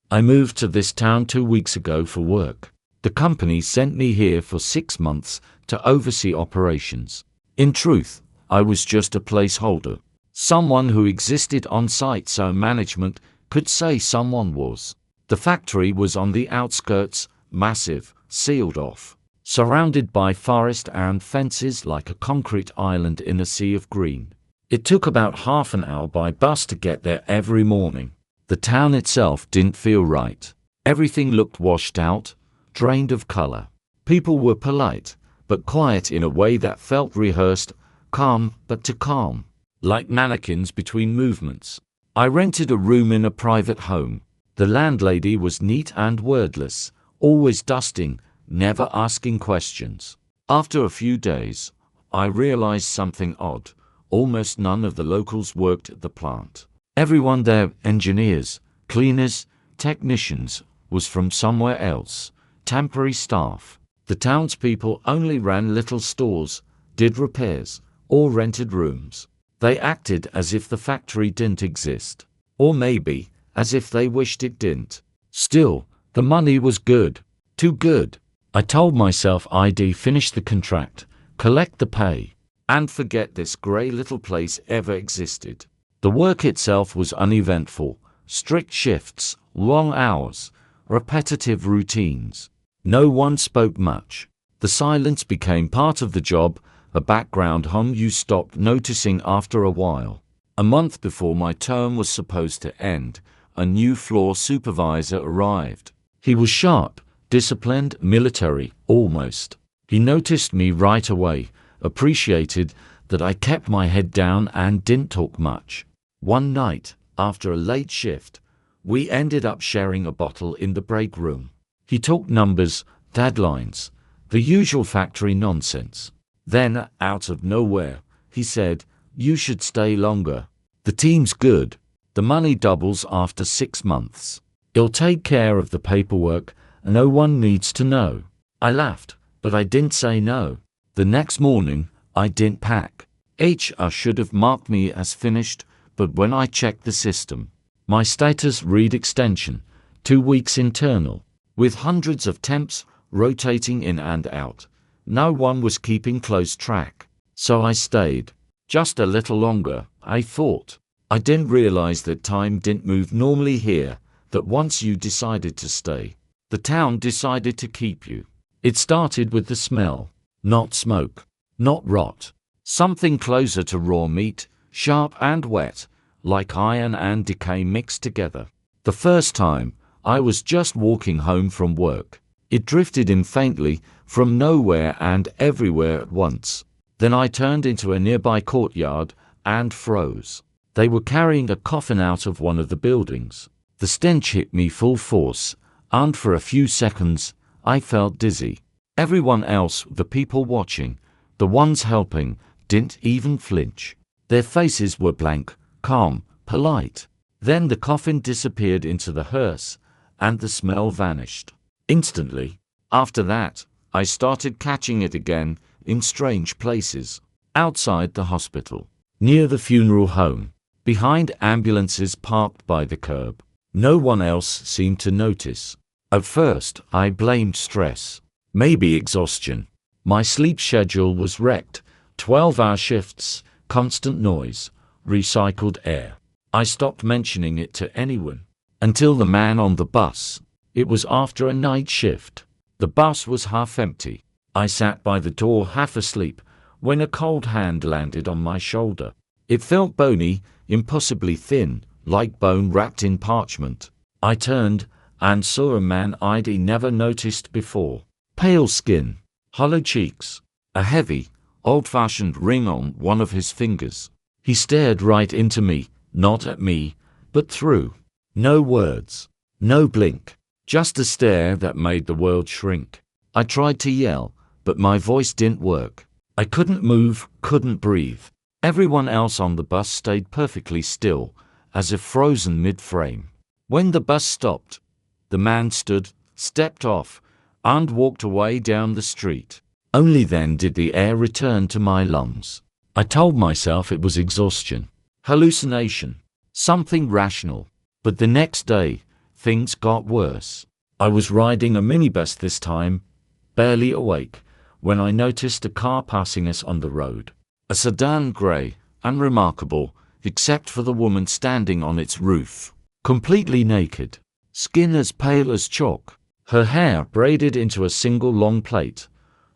I moved to this town 2 weeks ago for work. The company sent me here for 6 months to oversee operations. In truth, I was just a placeholder. Someone who existed on site so management could say someone was. The factory was on the outskirts, massive, sealed off, surrounded by forest and fences like a concrete island in a sea of green. It took about half an hour by bus to get there every morning. The town itself didn't feel right. Everything looked washed out, drained of color. People were polite, but quiet in a way that felt rehearsed, calm but too calm, like mannequins between movements. I rented a room in a private home. The landlady was neat and wordless, always dusting, never asking questions. After a few days, I realized something odd. Almost none of the locals worked at the plant. Everyone there, engineers, cleaners, technicians, was from somewhere else, temporary staff. The townspeople only ran little stores, did repairs, or rented rooms. They acted as if the factory didn't exist. Or maybe, as if they wished it didn't. Still, the money was good. Too good. I told myself I'd finish the contract, collect the pay, and forget this grey little place ever existed. The work itself was uneventful. Strict shifts, long hours, repetitive routines. No one spoke much. The silence became part of the job, a background hum you stopped noticing after a while. A month before my term was supposed to end, a new floor supervisor arrived. He was sharp, disciplined, military, almost. He noticed me right away, appreciated that I kept my head down and didn't talk much. One night, after a late shift, we ended up sharing a bottle in the break room. He talked numbers, deadlines, the usual factory nonsense. Then, out of nowhere, he said, "You should stay longer. The team's good. The money doubles after 6 months. It'll take care of the paperwork, and no one needs to know." I laughed, but I didn't say no. The next morning, I didn't pack. HR should have marked me as finished, but when I checked the system, my status read extension, 2 weeks internal. With hundreds of temps rotating in and out, no one was keeping close track. So I stayed. Just a little longer, I thought. I didn't realize that time didn't move normally here, that once you decided to stay, the town decided to keep you. It started with the smell. Not smoke. Not rot. Something closer to raw meat, sharp and wet, like iron and decay mixed together. The first time, I was just walking home from work. It drifted in faintly, from nowhere and everywhere at once. Then I turned into a nearby courtyard and froze. They were carrying a coffin out of one of the buildings. The stench hit me full force, and for a few seconds, I felt dizzy. Everyone else, the people watching, the ones helping, didn't even flinch. Their faces were blank, calm, polite. Then the coffin disappeared into the hearse, and the smell vanished. Instantly. After that, I started catching it again, in strange places. Outside the hospital, near the funeral home, behind ambulances parked by the curb. No one else seemed to notice. At first, I blamed stress. Maybe exhaustion. My sleep schedule was wrecked. 12-hour shifts, constant noise, recycled air. I stopped mentioning it to anyone. Until the man on the bus. It was after a night shift. The bus was half empty. I sat by the door half asleep when a cold hand landed on my shoulder. It felt bony, impossibly thin, like bone wrapped in parchment. I turned and saw a man I'd never noticed before. Pale skin, hollow cheeks, a heavy, old-fashioned ring on one of his fingers. He stared right into me, not at me, but through. No words, no blink. Just a stare that made the world shrink. I tried to yell, but my voice didn't work. I couldn't move, couldn't breathe. Everyone else on the bus stayed perfectly still, as if frozen mid-frame. When the bus stopped, the man stood, stepped off, and walked away down the street. Only then did the air return to my lungs. I told myself it was exhaustion, hallucination, something rational. But the next day, things got worse. I was riding a minibus this time, barely awake, when I noticed a car passing us on the road. A sedan grey, unremarkable, except for the woman standing on its roof, completely naked, skin as pale as chalk, her hair braided into a single long plait,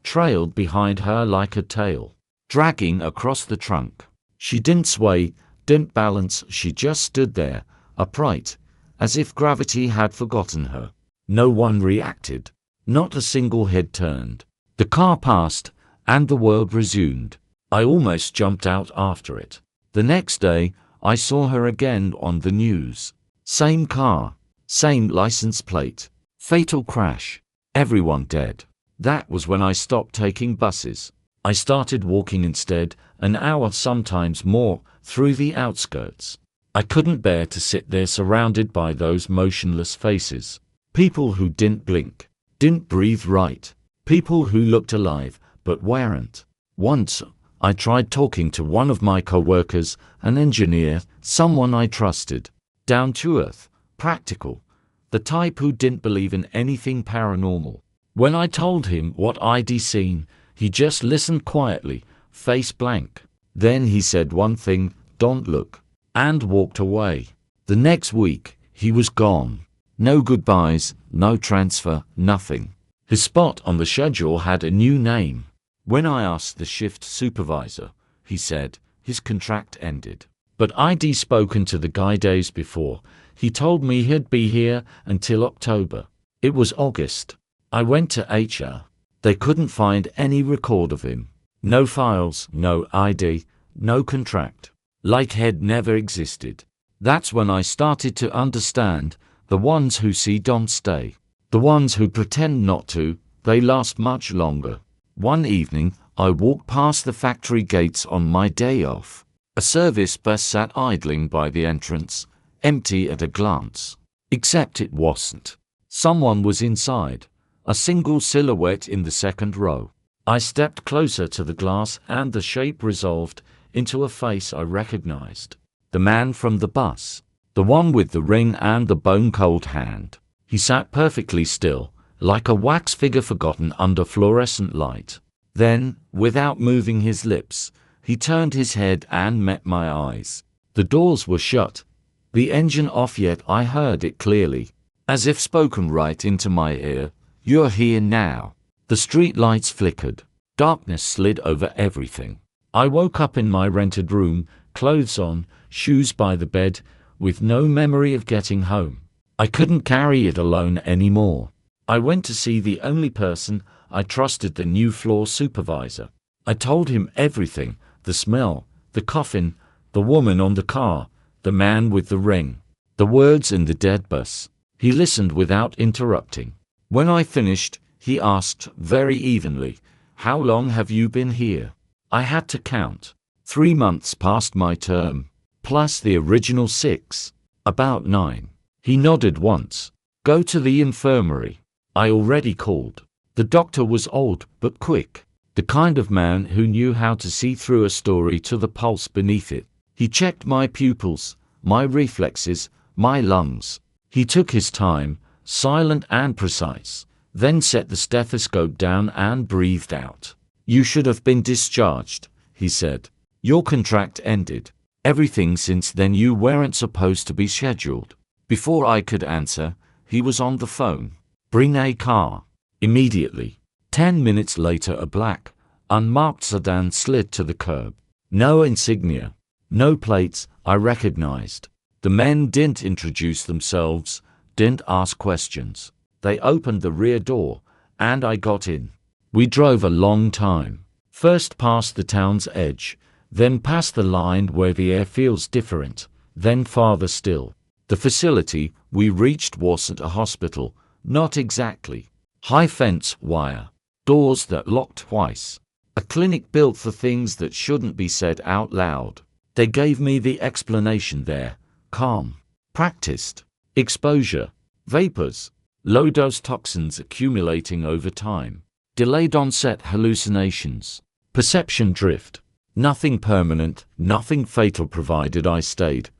trailed behind her like a tail, dragging across the trunk. She didn't sway, didn't balance, she just stood there, upright, as if gravity had forgotten her. No one reacted. Not a single head turned. The car passed, and the world resumed. I almost jumped out after it. The next day, I saw her again on the news. Same car, same license plate. Fatal crash. Everyone dead. That was when I stopped taking buses. I started walking instead, an hour, sometimes more, through the outskirts. I couldn't bear to sit there surrounded by those motionless faces. People who didn't blink, didn't breathe right. People who looked alive, but weren't. Once, I tried talking to one of my co-workers, an engineer, someone I trusted. Down to earth, practical. The type who didn't believe in anything paranormal. When I told him what I'd seen, he just listened quietly, face blank. Then he said one thing, "Don't look," and walked away. The next week, he was gone. No goodbyes, no transfer, nothing. His spot on the schedule had a new name. When I asked the shift supervisor, he said his contract ended. But I'd spoken to the guy days before. He told me he'd be here until October. It was August. I went to HR. They couldn't find any record of him. No files, no ID, no contract. Like he'd never existed. That's when I started to understand. The ones who see don't stay. The ones who pretend not to, they last much longer. One evening, I walked past the factory gates on my day off. A service bus sat idling by the entrance, empty at a glance. Except it wasn't. Someone was inside, a single silhouette in the second row. I stepped closer to the glass and the shape resolved into a face I recognized. The man from the bus. The one with the ring and the bone-cold hand. He sat perfectly still, like a wax figure forgotten under fluorescent light. Then, without moving his lips, he turned his head and met my eyes. The doors were shut, the engine off, yet I heard it clearly, as if spoken right into my ear. "You're here now." The street lights flickered. Darkness slid over everything. I woke up in my rented room, clothes on, shoes by the bed, with no memory of getting home. I couldn't carry it alone anymore. I went to see the only person I trusted, the new floor supervisor. I told him everything, the smell, the coffin, the woman on the car, the man with the ring, the words in the dead bus. He listened without interrupting. When I finished, he asked very evenly, "How long have you been here?" I had to count. 3 months past my term. Plus the original 6. About 9. He nodded once. "Go to the infirmary." I already called. The doctor was old, but quick. The kind of man who knew how to see through a story to the pulse beneath it. He checked my pupils, my reflexes, my lungs. He took his time, silent and precise, then set the stethoscope down and breathed out. "You should have been discharged," he said. "Your contract ended. Everything since then, you weren't supposed to be scheduled." Before I could answer, he was on the phone. "Bring a car." Immediately. 10 minutes later, a black, unmarked sedan slid to the curb. No insignia. No plates I recognized. The men didn't introduce themselves, didn't ask questions. They opened the rear door, and I got in. We drove a long time. First past the town's edge, then past the line where the air feels different, then farther still. The facility we reached wasn't a hospital, not exactly. High fence wire, doors that locked twice. A clinic built for things that shouldn't be said out loud. They gave me the explanation there. Calm. Practiced. Exposure. Vapors. Low-dose toxins accumulating over time. Delayed onset hallucinations. Perception drift. Nothing permanent, nothing fatal provided I stayed.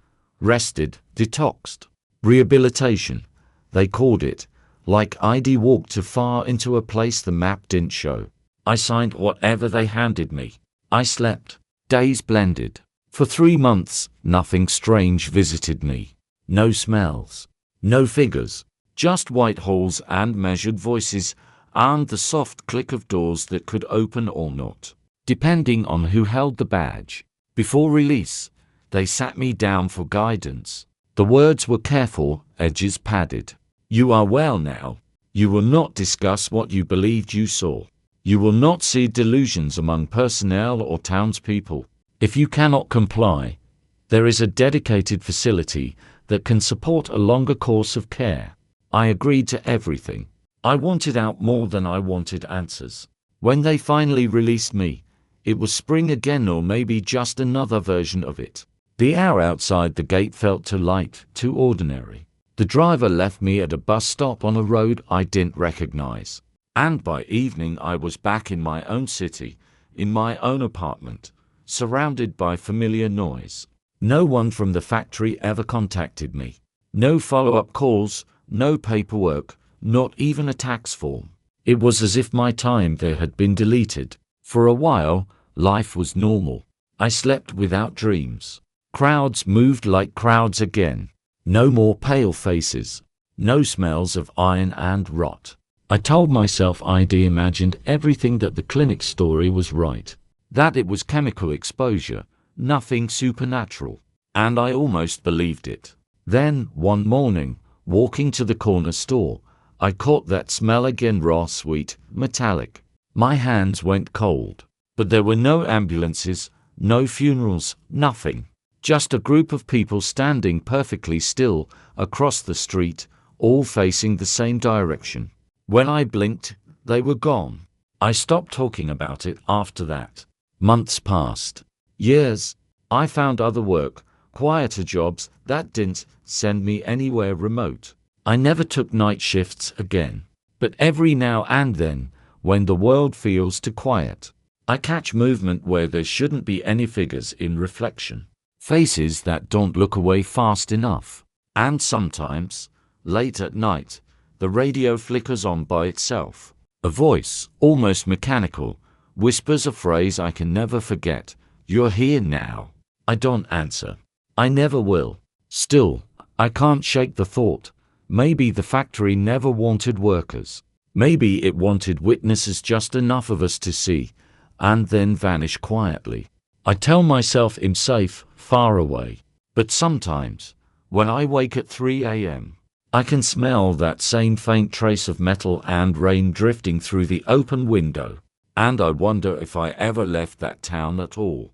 Rested, detoxed. Rehabilitation. they called it, like I'd walked too far into a place the map didn't show. I signed whatever they handed me. I slept. Days blended. For 3 months, nothing strange visited me. No smells. No figures. Just white halls and measured voices, and the soft click of doors that could open or not, depending on who held the badge. Before release, they sat me down for guidance. The words were careful, edges padded. You are well now. You will not discuss what you believed you saw. You will not see delusions among personnel or townspeople. If you cannot comply, there is a dedicated facility that can support a longer course of care. I agreed to everything. I wanted out more than I wanted answers. When they finally released me, it was spring again, or maybe just another version of it. The air outside the gate felt too light, too ordinary. The driver left me at a bus stop on a road I didn't recognize. And by evening I was back in my own city, in my own apartment, surrounded by familiar noise. No one from the factory ever contacted me. No follow-up calls, no paperwork, not even a tax form. It was as if my time there had been deleted. For a while, life was normal. I slept without dreams. Crowds moved like crowds again. No more pale faces. No smells of iron and rot. I told myself I'd imagined everything, that the clinic story was right, that it was chemical exposure, nothing supernatural. And I almost believed it. Then, one morning, walking to the corner store, I caught that smell again, raw, sweet, metallic. My hands went cold. But there were no ambulances, no funerals, nothing. Just a group of people standing perfectly still across the street, all facing the same direction. When I blinked, they were gone. I stopped talking about it after that. Months passed. Years. I found other work, quieter jobs that didn't send me anywhere remote. I never took night shifts again. But every now and then, when the world feels too quiet, I catch movement where there shouldn't be any, figures in reflection. Faces that don't look away fast enough. And sometimes, late at night, the radio flickers on by itself. A voice, almost mechanical, whispers a phrase I can never forget. You're here now. I don't answer. I never will. Still, I can't shake the thought. Maybe the factory never wanted workers. Maybe it wanted witnesses, just enough of us to see, and then vanish quietly. I tell myself I'm safe, far away. But sometimes, when I wake at 3 a.m., I can smell that same faint trace of metal and rain drifting through the open window. And I wonder if I ever left that town at all.